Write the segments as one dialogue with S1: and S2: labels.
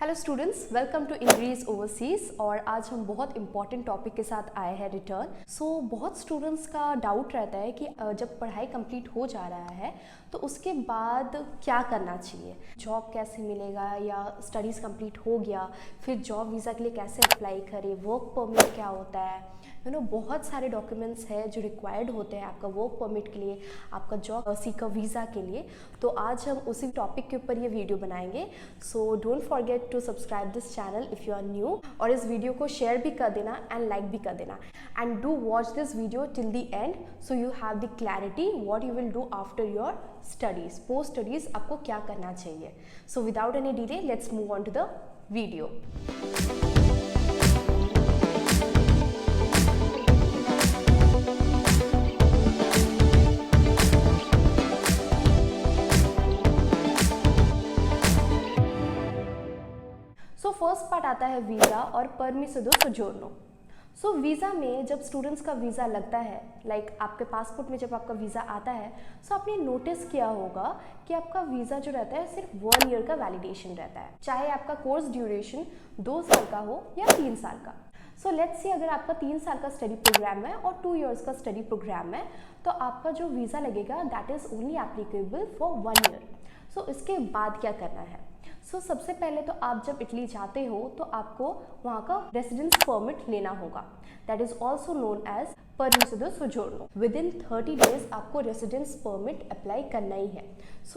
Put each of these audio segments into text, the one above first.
S1: Hello students, welcome to इंग्रीज overseas. और आज हम बहुत इंपॉर्टेंट टॉपिक के साथ आए हैं, रिटर्न। बहुत स्टूडेंट्स का डाउट रहता है कि जब पढ़ाई कंप्लीट हो जा रहा है तो उसके बाद क्या करना चाहिए, जॉब कैसे मिलेगा, या स्टडीज़ कंप्लीट हो गया फिर जॉब वीज़ा के लिए कैसे अप्लाई करें, वर्क परमिट क्या होता है, बहुत सारे डॉक्यूमेंट्स हैं जो रिक्वायर्ड होते हैं आपका वर्क परमिट के लिए, आपका जॉब सीकर वीज़ा के लिए। तो आज हम उसी टॉपिक के ऊपर ये वीडियो बनाएंगे। So don't forget to subscribe this channel if you are new, और इस वीडियो को शेयर भी कर देना एंड लाइक भी कर देना, and do watch this video till the end so you have the clarity what you will do after your studies. Post studies आपको क्या करना चाहिए। So without any delay let's move on to the video. First part आता है visa और परमिसो डी सोजोर्नो। Visa में जब स्टूडेंट्स का वीज़ा लगता है, आपके पासपोर्ट में जब आपका वीज़ा आता है, आपने नोटिस किया होगा कि आपका वीज़ा जो रहता है सिर्फ 1 ईयर का वैलिडेशन रहता है, चाहे आपका कोर्स ड्यूरेशन 2 साल का हो या 3 साल का। लेट्स सी अगर आपका 3 साल का स्टडी प्रोग्राम है और 2 इयर्स का स्टडी प्रोग्राम है, तो आपका जो वीज़ा लगेगा that is only applicable for 1 year. इसके बाद क्या करना है? सबसे पहले तो आप जब इटली जाते हो तो आपको वहाँ का रेसिडेंस परमिट लेना होगा, that is also known as परमिसो डी सोजोर्नो। विद इन 30 डेज आपको रेसिडेंस परमिट अप्लाई करना ही है।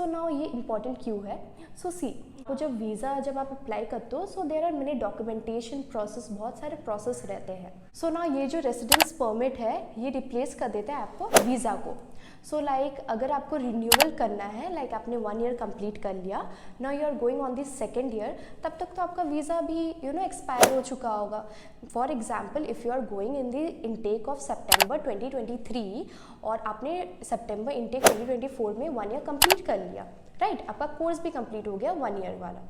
S1: नाउ ये इंपॉर्टेंट क्यों है? सी तो जब वीज़ा जब आप अप्लाई करते हो there are many documentation process, बहुत सारे प्रोसेस रहते हैं। नाउ ये जो रेसिडेंस परमिट है ये रिप्लेस कर देता है आपको वीज़ा को। अगर आपको रिन्यूअल करना है, आपने 1 ईयर कंप्लीट कर लिया, now you are going on this 2nd year, तब तक तो आपका वीज़ा भी एक्सपायर हो चुका होगा। For example if you are going in the intake of सितंबर 2023 और आपने सितंबर इनटेक 2024 में 1 ईयर कंप्लीट कर लिया, राइट, आपका कोर्स भी कंप्लीट हो गया 1 ईयर वाला।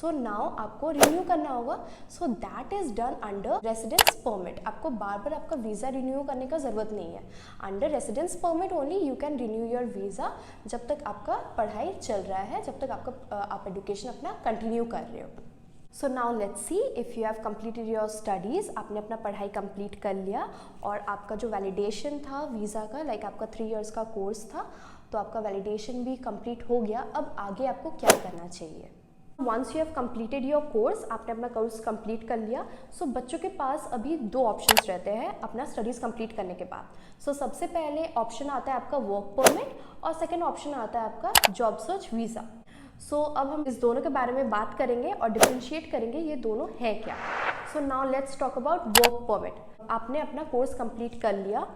S1: नाउ आपको रिन्यू करना होगा। That is done under residence permit. आपको बार बार आपका वीज़ा रिन्यू करने का ज़रूरत नहीं है। Under residence permit only you can renew your visa जब तक आपका पढ़ाई चल रहा है, जब तक आप एजुकेशन अपना कंटिन्यू कर रहे हो। Now let's see if you have completed your studies, आपने अपना पढ़ाई कंप्लीट कर लिया और आपका जो वैलिडेशन था वीज़ा का, आपका 3 इयर्स का कोर्स था, तो आपका वैलिडेशन भी कंप्लीट हो गया। अब आगे आपको क्या करना चाहिए? Once you have completed your course, आपने अपना कोर्स कंप्लीट कर लिया, बच्चों के पास अभी 2 ऑप्शंस रहते हैं अपना स्टडीज़ कंप्लीट करने के बाद। सबसे पहले ऑप्शन आता है आपका वर्क परमिट और सेकेंड ऑप्शन आता है आपका जॉब सर्च वीज़ा। अब हम इस दोनों के बारे में बात करेंगे और डिफ्रेंशिएट करेंगे ये दोनों है क्या। Now let's talk about work permit. आपने अपना कोर्स कंप्लीट कर लिया,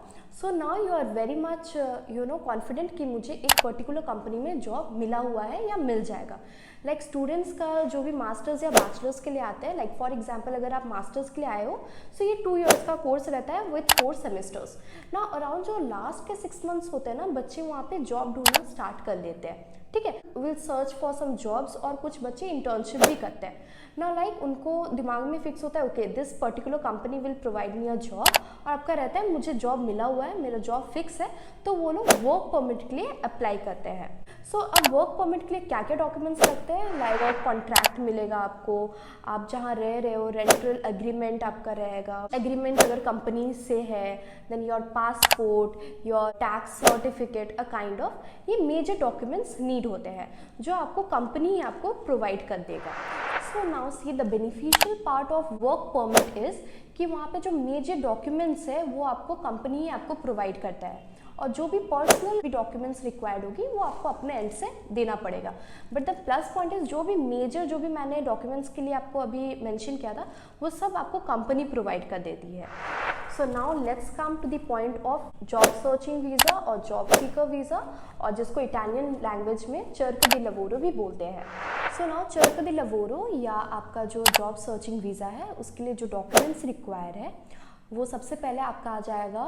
S1: now you are very much confident कि मुझे एक पर्टिकुलर कंपनी में जॉब मिला हुआ है या मिल जाएगा। स्टूडेंट्स का जो भी मास्टर्स या बैचलर्स के लिए आते हैं, फॉर एग्जांपल अगर आप मास्टर्स के लिए आए हो, ये 2 इयर्स का कोर्स रहता है विथ 4 सेमेस्टर्स ना। अराउंड जो लास्ट के 6 मंथ्स होते हैं ना, बच्चे वहाँ पे जॉब ढूंढना स्टार्ट कर देते हैं, ठीक है, will search for some jobs, और कुछ बच्चे इंटर्नशिप भी करते हैं ना। उनको दिमाग में फिक्स होता है okay this particular company will provide me a job, और आपका रहता है मुझे जॉब मिला हुआ है, मेरा जॉब फिक्स है, तो वो लोग वर्क परमिट के लिए अप्लाई करते हैं। अब वर्क परमिट के लिए क्या क्या डॉक्यूमेंट्स लगते हैं? कॉन्ट्रैक्ट मिलेगा आपको, आप जहाँ रह रहे हो रेंटल एग्रीमेंट आपका रहेगा, एग्रीमेंट अगर कंपनी से है, then your passport, your tax certificate, a kind of, ये मेजर डॉक्यूमेंट्स नीड होते हैं जो आपको कंपनी आपको प्रोवाइड कर देगा। Now see the beneficial part of work permit is कि वहाँ पे जो मेजर डॉक्यूमेंट्स है वो आपको कंपनी आपको प्रोवाइड करता है, और जो भी पर्सनल डॉक्यूमेंट्स रिक्वायर्ड होगी वो आपको अपने एंड से देना पड़ेगा। But the plus point is जो भी मैंने डॉक्यूमेंट्स के लिए आपको अभी मेंशन किया था वो सब आपको कंपनी प्रोवाइड कर देती है। Now let's come to the point of job searching visa और जॉब सीकर वीज़ा, और जिसको इटालियन लैंग्वेज में cerco di lavoro भी बोलते हैं। नाउ cerco di lavoro या आपका जो जॉब सर्चिंग वीज़ा है उसके लिए जो डॉक्यूमेंट्स रिक्वायर है वो सबसे पहले आपका आ जाएगा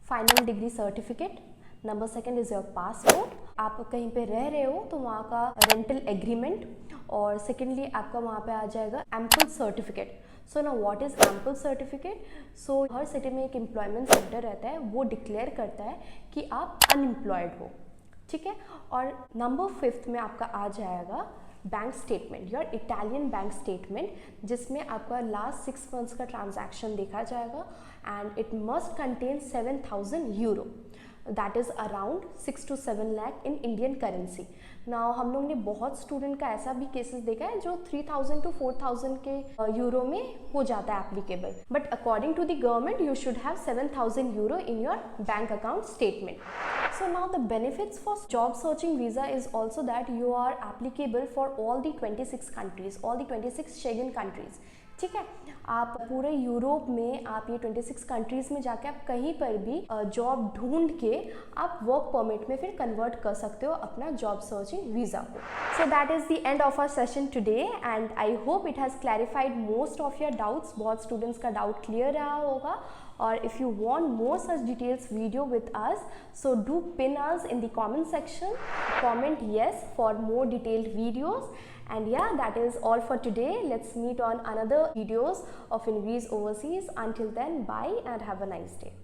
S1: final decree certificate, number 2 is your passport, आप कहीं पे रह रहे हो तो वहाँ का रेंटल एग्रीमेंट, और सेकेंडली आपका वहाँ पे आ जाएगा एम्पल सर्टिफिकेट। ना what is ample certificate? Her city में एक एम्प्लॉयमेंट सेंटर रहता है, वो डिक्लेयर करता है कि आप अनएम्प्लॉयड हो, ठीक है। और नंबर 5 में आपका आ जाएगा bank statement, your Italian bank statement, जिसमें आपका लास्ट 6 मंथ्स का ट्रांजैक्शन देखा जाएगा and it must contain 7,000 euro, that is around 6 to 7 lakh in Indian currency. Now हम लोग ने बहुत स्टूडेंट का ऐसा भी केसेस देखा है जो 3,000 to 4,000 के यूरो में हो जाता है applicable, but according to the government you should have 7,000 euro in your bank account statement. So now the benefits for job searching visa is also that you are applicable for all the 26 countries, all the 26 Schengen countries। ठीक है, आप पूरे Europe में आप ये 26 countries में जाके आप कहीं पर भी जॉब ढूंढ के आप वर्क परमिट में फिर कन्वर्ट कर सकते हो अपना जॉब सर्चिंग वीज़ा को। So that is the end of our session today and I hope it has clarified most of your doubts. बहुत स्टूडेंट्स का डाउट क्लियर रहा होगा, or if you want more such details video with us, so do pin us in the comment section, comment yes for more detailed videos. And yeah, that is all for today. Let's meet on another videos of Invis Overseas. Until then, bye and have a nice day.